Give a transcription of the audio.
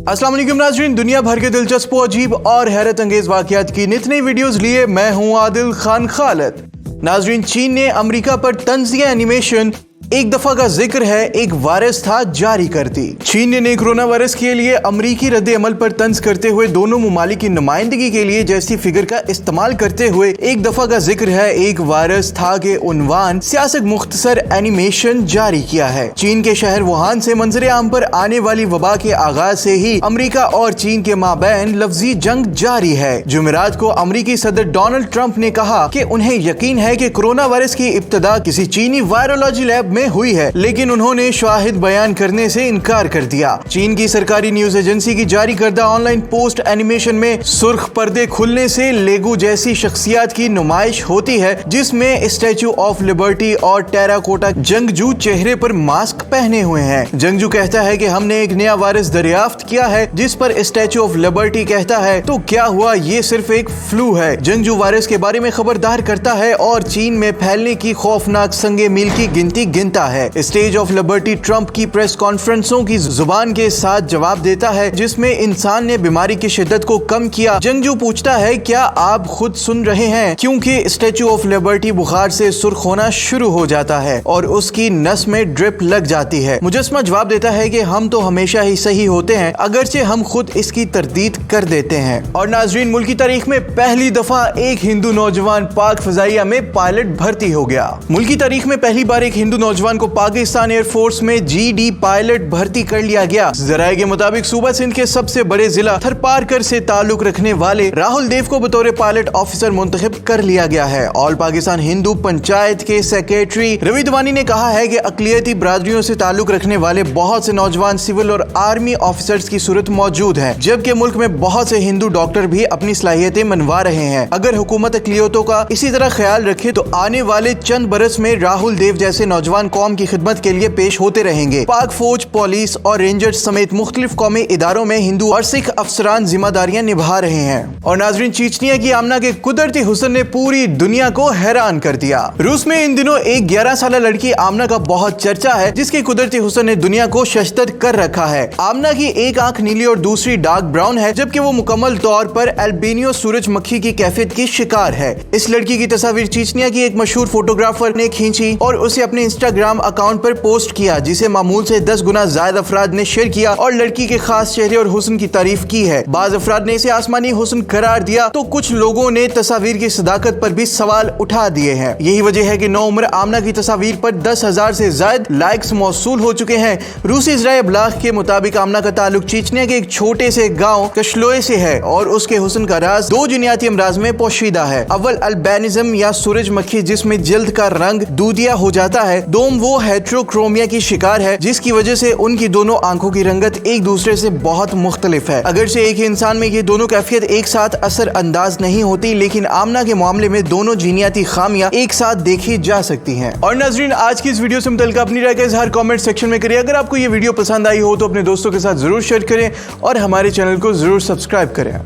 अस्सलाम वालेकुम नाज़रीन, दुनिया भर के दिलचस्प, अजीब और हैरत अंगेज वाक़यात की नित नई वीडियोस लिए मैं हूं आदिल खान खालिद। नाज़रीन, चीन ने अमेरिका पर तंज़िया एनिमेशन एक दफा का जिक्र है एक वायरस था जारी कर दी। चीन ने नए कोरोना वायरस के लिए अमरीकी रद्द अमल पर तंज करते हुए दोनों ममालिक की नुमाइंदगी के लिए जैसी फिगर का इस्तेमाल करते हुए एक दफा का जिक्र है एक वायरस था के उन्वान सियासत मुख्तसर एनिमेशन जारी किया है। चीन के शहर वुहान से मंजर आम पर आने वाली वबा के आगाज से ही अमरीका और चीन के माबैन लफ्जी जंग जारी है। जुमेरात को अमरीकी सदर डोनाल्ड ट्रंप ने कहा कि उन्हें यकीन है कि कोरोना वायरस की इब्तदा किसी चीनी वायरोलॉजी लैब में हुई है, लेकिन उन्होंने शाहिद बयान करने से इनकार कर दिया। चीन की सरकारी न्यूज एजेंसी की जारी करदा ऑनलाइन पोस्ट एनिमेशन में सुर्ख पर्दे खुलने से लेगू जैसी शख्सियत की नुमाइश होती है, जिसमें स्टैचू ऑफ लिबर्टी और टेराकोटा जंगजू चेहरे पर मास्क पहने हुए हैं। जंगजू कहता है कि हमने एक नया वायरस दरियाफ्त किया है, जिस पर स्टैचू ऑफ लिबर्टी कहता है तो क्या हुआ, ये सिर्फ एक फ्लू है। जंगजू वायरस के बारे में खबरदार करता है और चीन में फैलने की खौफनाक संगे मील की गिनती गिनता है। स्टेज ऑफ लिबर्टी ट्रंप की प्रेस कॉन्फ्रेंसों की जुबान के साथ जवाब देता है, जिसमें इंसान ने बीमारी की शिद्दत को कम किया। जंगजू पूछता है क्या आप खुद सुन रहे हैं, क्योंकि स्टैचू ऑफ लिबर्टी बुखार से सुर्ख होना शुरू हो जाता है और उसकी नस में ड्रिप लग जाती है। मुजस्मा जवाब देता है कि हम तो हमेशा ही सही होते हैं, अगरचे हम खुद इसकी तरदीद कर देते हैं। और नाजरीन, मुल्क की तारीख में पहली दफा एक हिंदू नौजवान पाक फजाइया में पायलट भर्ती हो गया। मुल्क की तारीख में पहली बार एक हिंदू नौजवान को पाकिस्तान एयरफोर्स में जीडी पायलट भर्ती कर लिया गया। जराये के मुताबिक सूबा सिंध के सबसे बड़े जिला थरपारकर से ताल्लुक रखने वाले राहुल देव को बतौर पायलट ऑफिसर मुंतखब कर लिया गया है। ऑल पाकिस्तान हिंदू पंचायत के सेक्रेटरी रवि दवानी ने कहा है कि अकलियती बरादरियों से ताल्लुक रखने वाले बहुत से नौजवान सिविल और आर्मी ऑफिसर्स की सूरत मौजूद है, जबकि मुल्क में बहुत से हिंदू डॉक्टर भी अपनी सलाहियतें मनवा रहे हैं। अगर हुकूमत अकलियतों का इसी तरह ख्याल रखे तो आने वाले चंद बरस में राहुल देव जैसे नौजवान कौम की खिदमत के लिए पेश होते रहेंगे। पाक फौज, पुलिस और रेंजर्स समेत मुख्तलिफ कौमी इदारों में हिंदू और सिख अफसरान जिम्मेदारियां निभा रहे हैं। और नाजरीन, चीचनिया की आमना के कुदरती हुस्न ने पूरी दुनिया को हैरान कर दिया। रूस में इन दिनों एक 11 साल लड़की आमना का बहुत चर्चा है, जिसके कुदरती हुस्न ने दुनिया को शशदर कर रखा है। आमना की एक आंख नीली और दूसरी डार्क ब्राउन है, जबकि वो मुकम्मल तौर पर एल्बिनियो सूरजमुखी की कैफियत की शिकार है। इस लड़की की तस्वीर चीचनिया की एक मशहूर फोटोग्राफर ने खींची और उसे अपने इंस्टाग्राम अकाउंट पर पोस्ट किया, जिसे मामूल से 10 गुना ज्यादा अफराद ने शेयर किया और लड़की के खास चेहरे और हुस्न की तारीफ की है। बाज अफराद ने इसे आसमानी हुस्न करार दिया तो कुछ लोगों ने तस्वीर की सदाकत पर भी सवाल उठा दिए हैं। यही वजह है कि नौ उम्र आमना की तस्वीर पर 10,000 से ज्यादा लाइक्स मौसूल हो चुके हैं। रूसी ज़राए इब्लाग के मुताबिक आमना का ताल्लुक चीचनिया के एक छोटे से गाँव कशलोए से है और उसके हुस्न का राज 2 जिन्याती अमराज में पोशीदा है। अव्वल अल्बिनिज्म या सूरजमुखी, जिसमें जल्द का रंग दूधिया हो जाता है। दोम वो हेट्रोक्रोमिया की शिकार है, जिसकी वजह से उनकी दोनों आंखों की रंगत एक दूसरे से बहुत मुख्तलिफ है। अगर से एक ही इंसान में ये दोनों कैफियत एक साथ असर अंदाज नहीं होती, लेकिन आमना के मामले में दोनों जीनियाती खामियां एक साथ देखी जा सकती हैं। और नाजरीन, आज की इस वीडियो से मुतल्लिक अपनी राय का इजहार कमेंट सेक्शन में करिए। अगर आपको ये वीडियो पसंद आई हो तो अपने दोस्तों के साथ जरूर शेयर करें और हमारे चैनल को जरूर सब्सक्राइब करें।